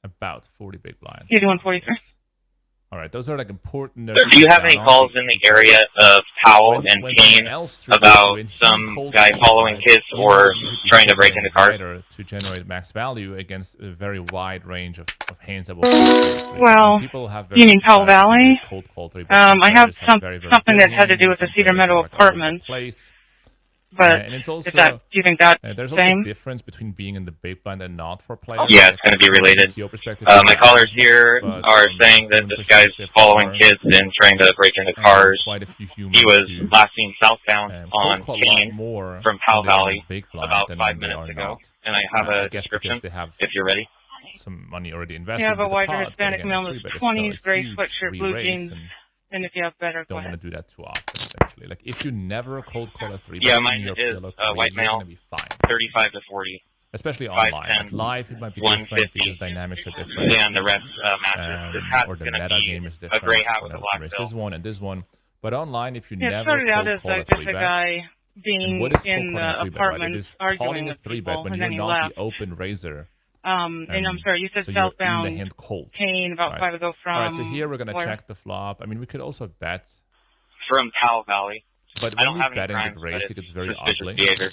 About 40 big blinds. 81-43. All right, those are like important. Do you have any calls in the area of Powell and Kane about some guy following kids or trying to break into cars? To generate max value against a very wide range of hands that will. Well, you mean Powell Valley? I have something that had to do with the Cedar Meadow Apartments. But and it's also, do you think that's there's same? also a difference between being in the big blind and not for players. Yeah, it's going to be related. My callers here are saying that this guy's following kids and trying to break into cars. He was last seen southbound on Kane from Powell Valley about 5 minutes ago. And I have a description if you're ready. Some money already invested. You have a whiter Hispanic male in his 20s, gray sweatshirt, blue jeans. And if you have better, don't want to do that too often, essentially. Like, if you never cold call a 3-bet, yeah, mine is white male, be fine. 35 to 40. Especially online. Like, live, it might be different because dynamics are different. Yeah, and the rest matches. This hat's or the going to meta be game is different. A gray hat with a black bill. This one and this one. But online, if you never cold call a 3-bet, guy being what is in the apartment, it is arguing a with 3-bet people, when and you're then he not left. the open raiser. And I'm sorry, you said so southbound you're in the hand cold. Kane about 5 ago from. All right, so here we're going to check the flop. I mean, we could also bet. From Powell Valley. But I when don't we have bet any in the race, it gets very ugly. Behavior.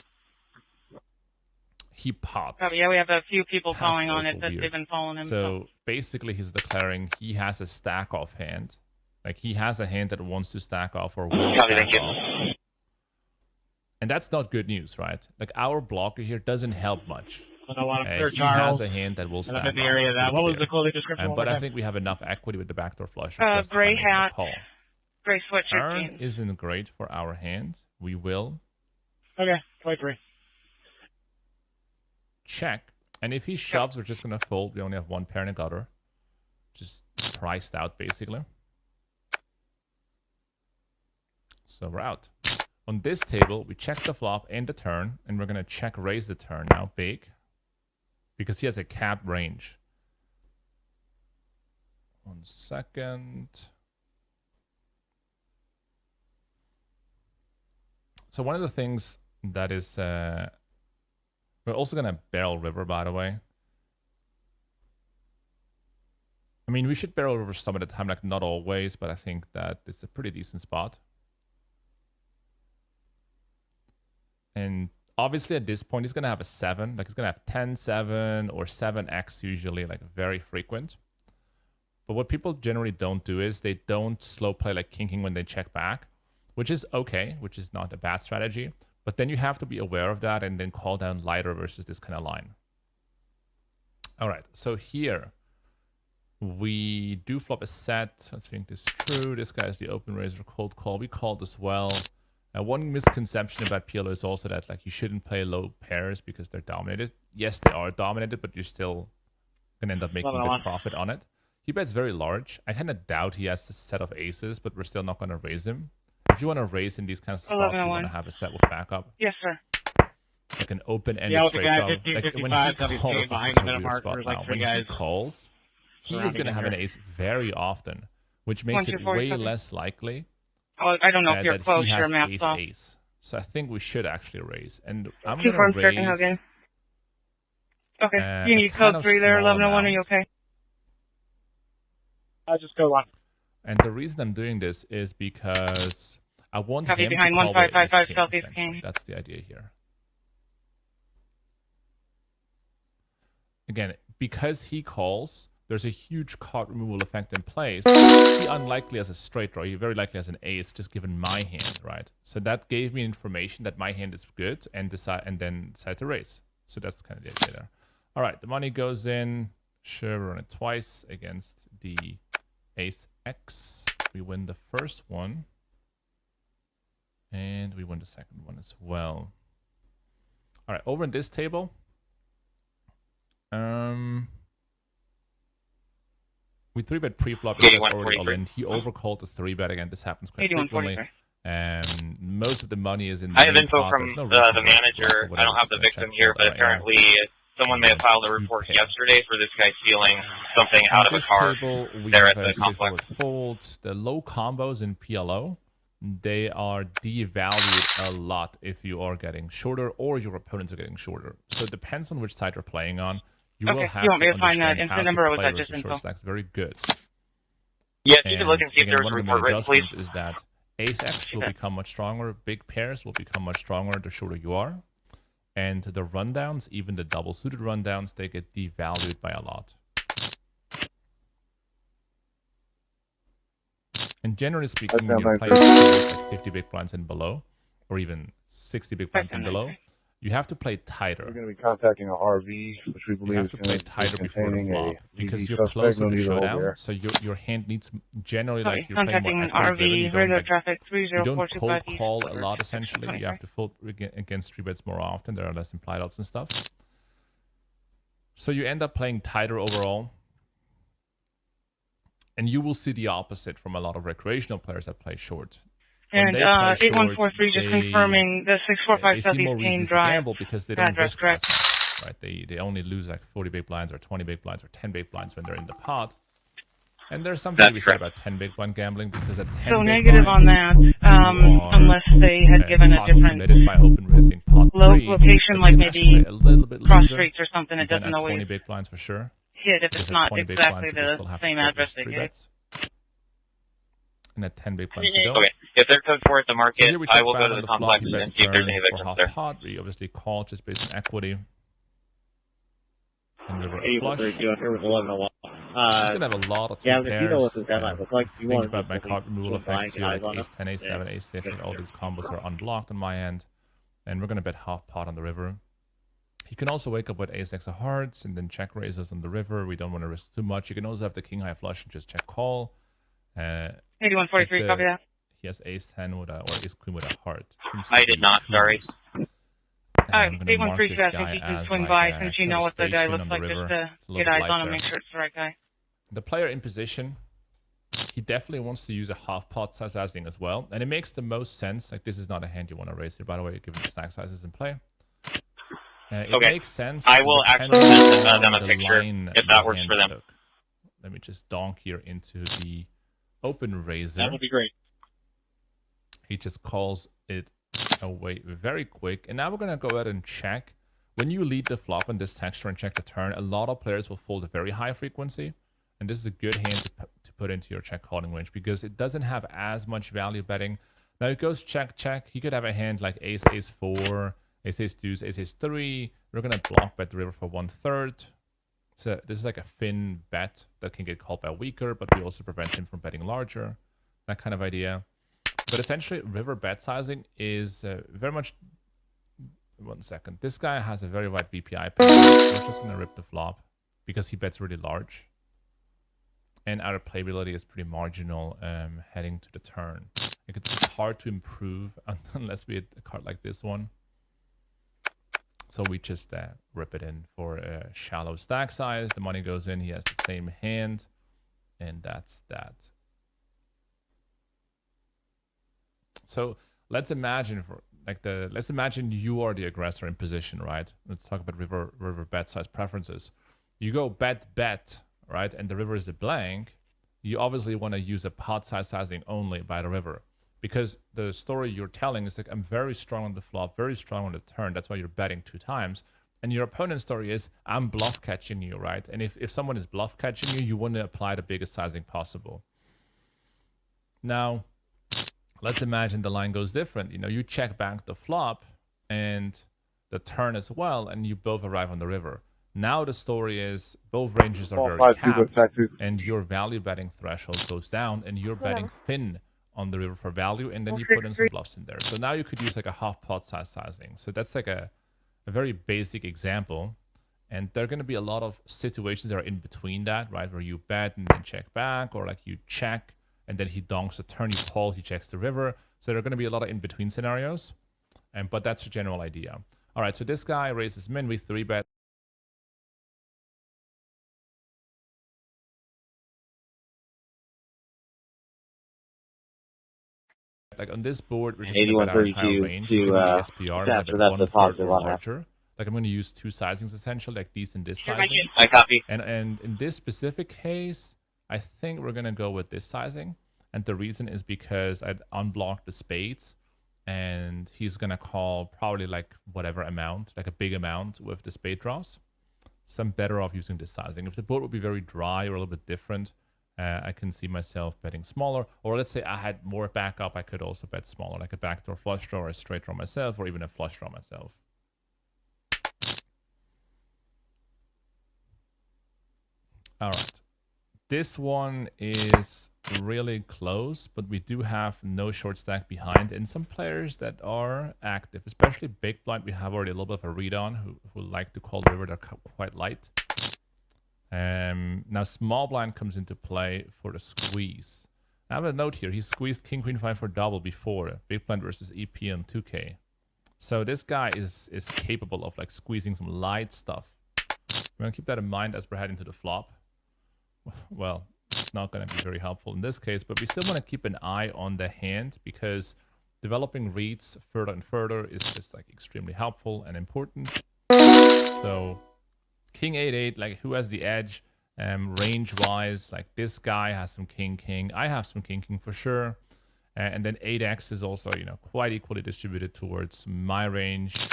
He pots. Oh, yeah, we have a few people calling on it that they've been following him. So basically, he's declaring he has a stack off hand. Like, he has a hand that wants to stack off or will stack off. And that's not good news, right? Like, our blocker here doesn't help much. He has a hand that will stack off. What was the clothing description? But I think we have enough equity with the backdoor flush. Gray hat, gray sweatshirt Turn jeans. isn't great for our hand. We will. Okay, 23. Check. And if he shoves, we're just going to fold. We only have one pair in a gutter. Just priced out, basically. So we're out. On this table, we check the flop and the turn, and we're going to check raise the turn now, big, because he has a capped range. 1 second. So one of the things that is, we're also going to barrel river, by the way. I mean, we should barrel river some of the time, like not always, but I think that it's a pretty decent spot. And obviously at this point, he's going to have a 7. Like, he's going to have 10-7 or 7x usually, like very frequent. But what people generally don't do is they don't slow play like king when they check back, which is okay, which is not a bad strategy. But then you have to be aware of that and then call down lighter versus this kind of line. All right, so here we do flop a set. Let's think this through. This guy is the open raiser cold call. We called as well. One misconception about PLO is also that like you shouldn't play low pairs because they're dominated. Yes, they are dominated, but you're still gonna end up making good profit on it. He bets very large. I kind of doubt he has a set of aces, but we're still not gonna raise him. If you want to raise in these kind of spots, you want to have a set with backup. Yes, sir. Like an open-ended straight draw. Like when he calls, this is a weird spot now. When he calls, he is gonna have an ace very often, which makes it way less likely. Oh, I don't know if you're close. Your math's off. Ace. So I think we should actually raise. And I'm going to raise. Okay. You need code 3 there, 1101. Are you okay? I'll just go 1. And the reason I'm doing this is because I want him to behind call 1555 Southeast King. That's the idea here. Again, because he calls, there's a huge card removal effect in place. He unlikely has a straight draw. He very likely has an ace, just given my hand, right? So that gave me information that my hand is good, and then decide to raise. So that's kind of the idea there. All right, the money goes in. Sure, we run it twice against the ace X. We win the first one, and we win the second one as well. All right, over in this table. We 3-bet pre-flop. He was already all in. He overcalled the 3-bet again. This happens quite frequently. Most of the money is in the I have info from the manager. I don't have the victim here, but apparently someone may have filed a report yesterday for this guy stealing something out of a car there at the complex. Folds. The low combos in PLO, they are devalued a lot if you are getting shorter or your opponents are getting shorter. So it depends on which side you're playing on. You will have you want me to to find that understand how instant number, or to was play that just versus info? short stacks very good. Yeah, you can look and see if there's a one of the report main written, please. adjustments is that ace-x will become much stronger, big pairs will become much stronger the shorter you are, and the rundowns, even the double-suited rundowns, they get devalued by a lot. And generally speaking, when you're playing like 50 big blinds and below, or even 60 big blinds and below, you have to play tighter. We're going to be contacting an RV, which we believe is play tighter before the flop, because you're closer to showdown. So your hand needs generally like you're playing more equity driven. You don't cold call a lot essentially. You have to fold against 3-bets more often. There are less implied outs and stuff. So you end up playing tighter overall. And you will see the opposite from a lot of recreational players that play short. And 8143 just confirming the 645 Southeast Main Drive. Because they don't risk less, right? They only lose like 40 big blinds or 20 big blinds or 10 big blinds when they're in the pot. And there's something to be said about 10 big blind gambling, because at 10 so big negative blinds, on that, unless they had given a different by open raising pot location, like maybe a little bit cross streets or something. It doesn't at always 20 big blinds for sure. hit if it's not exactly the same address they gave. And at 10 big blinds to go. Okay, if they're code for at the market, So I will go to the complex and see if there's any victims there. Pot, we obviously call just based on equity. And river flush. He's gonna have a lot of two yeah, pairs. If you know what this deadline looks like, you think want about my card removal effects here, like ace 10, ace 7, yeah. ace 6, and all these combos are unblocked on my end. And we're gonna bet half pot on the river. You can also wake up with ace-x of hearts and then check raises on the river. We don't want to risk too much. You can also have the king high flush and just check call. 8143, copy that. He has ace-10 with a, or ace-queen with a heart. I did not, sorry. Alright, 8143, I think you can swing by since you know what the guy looks like, just to get eyes on him, make sure it's the right guy. The player in position, he definitely wants to use a half pot sizing as well. And it makes the most sense. Like, this is not a hand you want to raise here, by the way, given the stack sizes in play. It makes sense. I will actually send them a picture if that works for them. Let me just donk here into the open raiser. That would be great. He just calls it away very quick. And now we're going to go ahead and check. When you lead the flop in this texture and check the turn, a lot of players will fold a very high frequency. And this is a good hand to put into your check calling range because it doesn't have as much value betting. Now it goes check, check. He could have a hand like ace, ace 4, ace, ace 2, ace, ace 3. We're going to block bet the river for 1/3. So this is like a thin bet that can get called by weaker, but we also prevent him from betting larger. That kind of idea. But essentially, river bet sizing is very much... 1 second. This guy has a very wide VPI pair. We're just going to rip the flop because he bets really large. And our playability is pretty marginal heading to the turn. It's hard to improve unless we had a card like this one. So we just rip it in for a shallow stack size. The money goes in. He has the same hand. And that's that. So let's imagine let's imagine you are the aggressor in position, right? Let's talk about river bet size preferences. You go bet, right? And the river is a blank. You obviously want to use a pot size sizing only by the river. Because the story you're telling is like, I'm very strong on the flop, very strong on the turn. That's why you're betting 2 times. And your opponent's story is, I'm bluff catching you, right? And if someone is bluff catching you, you want to apply the biggest sizing possible. Now, let's imagine the line goes different. You know, you check back the flop and the turn as well, and you both arrive on the river. Now the story is both ranges are very capped, and your value betting threshold goes down, and you're betting thin on the river for value, and then you put in some bluffs in there. So now you could use like a half pot size sizing. So that's like a very basic example. And there are going to be a lot of situations that are in between that, right? Where you bet and then check back, or like you check and then he donks the turn, you call, he checks the river. So there are going to be a lot of in between scenarios. But that's the general idea. All right, so this guy raises min, we 3-bet. Like on this board, we're just going to bet our entire range. To SPR, after that's a positive on larger. Like I'm going to use 2 sizings essentially, like these and this sizing. I copy. And in this specific case, I think we're going to go with this sizing. And the reason is because I'd unblocked the spades and he's going to call probably like whatever amount, like a big amount with the spade draws. So I'm better off using this sizing. If the board would be very dry or a little bit different, I can see myself betting smaller. Or let's say I had more backup, I could also bet smaller, like a backdoor flush draw or a straight draw myself, or even a flush draw myself. All right. This one is really close, but we do have no short stack behind, and some players that are active, especially big blind, we have already a little bit of a read on, who like to call the river. They're quite light. Now small blind comes into play for the squeeze. I have a note here. He squeezed king queen 5 for double before big blind versus EP on 2K. So this guy is capable of like squeezing some light stuff. We're gonna keep that in mind as we're heading to the flop. Well, it's not going to be very helpful in this case, but we still want to keep an eye on the hand, because developing reads further and further is just like extremely helpful and important. So king 8-8, like who has the edge range wise? Like this guy has some king. I have some king for sure. And then 8x is also, you know, quite equally distributed towards my range.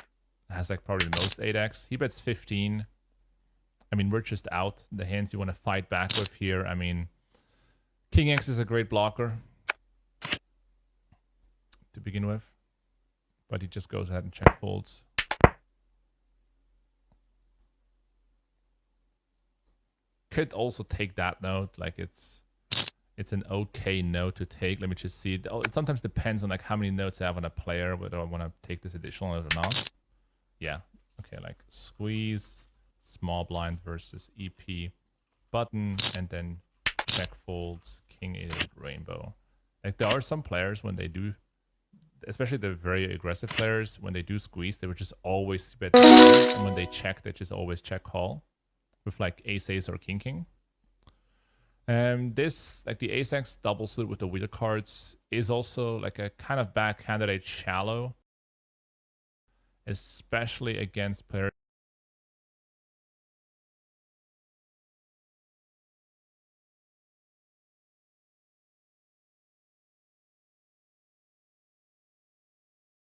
Has like probably the most 8x. He bets 15. I mean, we're just out. The hands you want to fight back with here. I mean, king X is a great blocker to begin with, but he just goes ahead and check folds. Could also take that note. Like it's an okay note to take. Let me just see. It sometimes depends on like how many notes I have on a player, whether I want to take this additional note or not. Yeah. Okay, like squeeze. Small blind versus EP button, and then check folds, king 8-8 rainbow. Like there are some players when they do, especially the very aggressive players, when they do squeeze, they would just always bet, and when they check, they just always check call with like ace or king. This, like the ace-x double suit with the wheel cards, is also like a kind of bad candidate shallow, especially against players